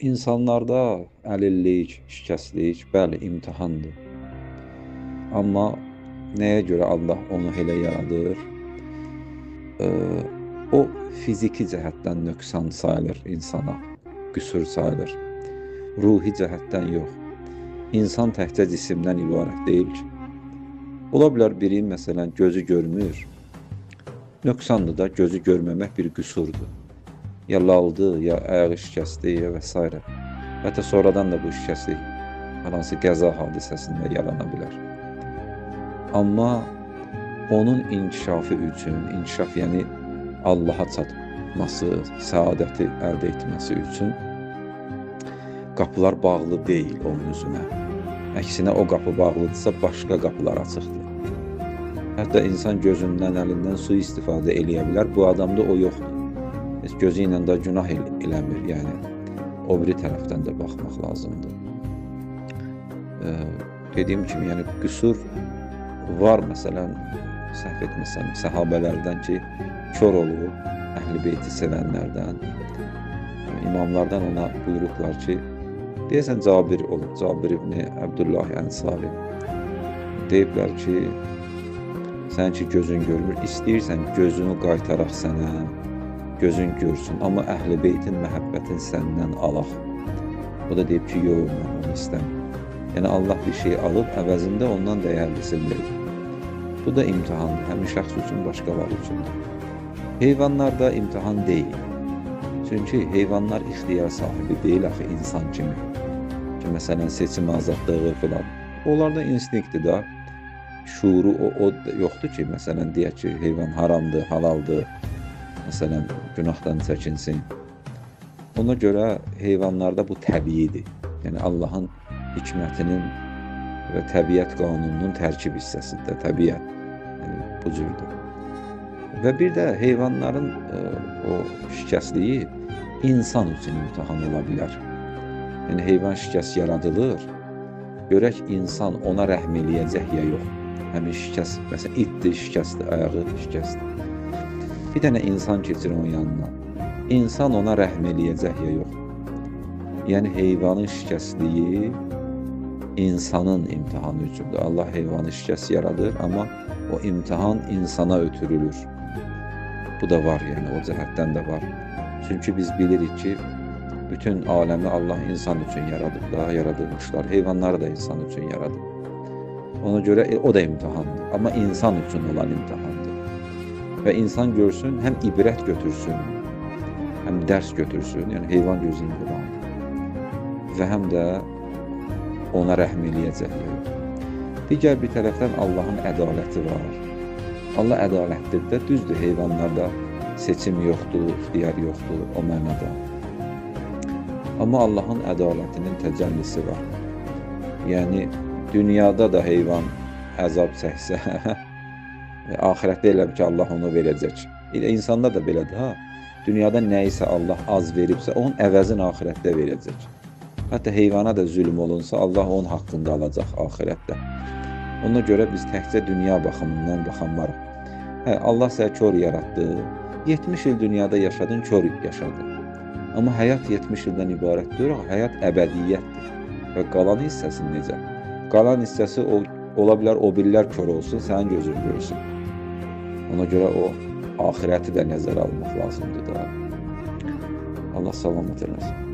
İnsanlarda əlillik, şikəstlik, bəli, imtahandır. Amma nəyə görə Allah onu elə yaradır? O fiziki cəhətdən nöqsan sayılır insana, qüsur sayılır. Ruhi cəhətdən yox. İnsan təkcə cisimdən ibarət deyil ki. Ola bilər biri, məsələn, gözü görmür. Nöqsandır da, gözü görməmək bir qüsurdur. Ya laldı, ya ayağı şikəsti, ya və s. Hətta sonradan da bu şikəstlik hansı qəza hadisəsində yarana bilər. Amma onun inkişafı üçün, inkişaf yəni Allaha çatması, səadəti əldə etməsi üçün qapılar bağlı deyil onun üzünə. Əksinə o qapı bağlıdırsa başqa qapılar açıqdır. Hətta insan gözündən, əlindən sui-istifadə eləyə bilər. Bu adamda o yoxdur. Heç gözü ilə də günah eləmir. Yəni o biri tərəfdən də baxmaq lazımdır. Dediyim kimi, yəni qüsur var. Məsələn, səhv etməsəm, səhabələrdən ki, kör olub, Əhl-i Beyti sevənlərdən, imamlardan ona buyurublar ki, deyəsən Cabir olub, Cabir ibn Əbdullah Ənsari. Deyiblər ki, sən ki gözün görmür, istəyirsən gözünü qaytaraq sənə, gözün görsün, amma Əhl-i Beytin məhəbbətin səndən alaq. O da deyib ki, yox, mən onu istəmirəm. Yəni Allah bir şey alıb, əvəzində ondan dəyərlisini verir. Bu da imtihandır, həmin şəxs üçün, başqaları üçündür. Heyvanlarda imtihan deyil. Çünki heyvanlar ixtiyar sahibi deyil axı insan kimi. Ki, məsələn, seçim azadlığı filan. Onlarda instinktdir da, şuuru o yoxdur ki, məsələn, deyək ki, heyvan haramdır, halaldır, məsələn, günahdan çəkinsin. Ona görə heyvanlarda bu təbiidir. Yəni Allahın hikmətinin və təbiət qanununun tərkib hissəsidir, təbiət bu cürdür. Və bir də heyvanların o şikəstliyi insan üçün imtihan ola bilər. Yəni heyvan şikəst yaradılır, görək insan ona rəhm eləyəcək ya yox. Həmin şikəst, məsələn, itdir, şikəstdir, ayağı şikəstdir. Bir dənə insan keçir onun yanına, insan ona rəhm eləyəcək ya yox. Yəni heyvanın şikəstliyi insanın imtihanı üçündür. Allah heyvanı şikəst yaradır, amma o imtihan insana ötürülür. Bu da var, yəni o cəhətdən də var. Çünki biz bilirik ki, bütün aləmi Allah insan üçün yaradıb da, yaradılmışlar. Heyvanları da insan üçün yaradıb. Ona görə o da imtihandır, amma insan üçün olan imtihandır. Və insan görsün, həm ibrət götürsün, həm dərs götürsün, yəni heyvan gözü imtihandır. Və həm də ona rəhm eləyəcəklər. Digər bir tərəfdən Allahın ədaləti var. Allah ədalətlidir, düzdür, heyvanlarda seçim yoxdur, ixtiyar yoxdur, o mənada. Amma Allahın ədalətinin təcəllisi var. Yəni, dünyada da heyvan əzab çəksə, ahirətdə elə ki, Allah onu verəcək. İnsanda da belədir, ha? Dünyada nə isə Allah az veribsə, onun əvəzini ahirətdə verəcək. Hətta heyvana da zülm olunsa, Allah onun haqqında alacaq ahirətdə. Ona görə biz təkcə dünya baxımından baxanlarıq. Allah sənə kör yaratdı, 70 il dünyada yaşadın, kör yaşadın. Amma həyat 70 ildən ibarət deyil, həyat əbədiyyətdir. Və qalan hissəsi necə? Qalan hissəsi ola bilər, o birlər kör olsun, sənin gözün görsün. Ona görə o ahirəti də nəzərə almaq lazımdır da. Allah salamat eləsin.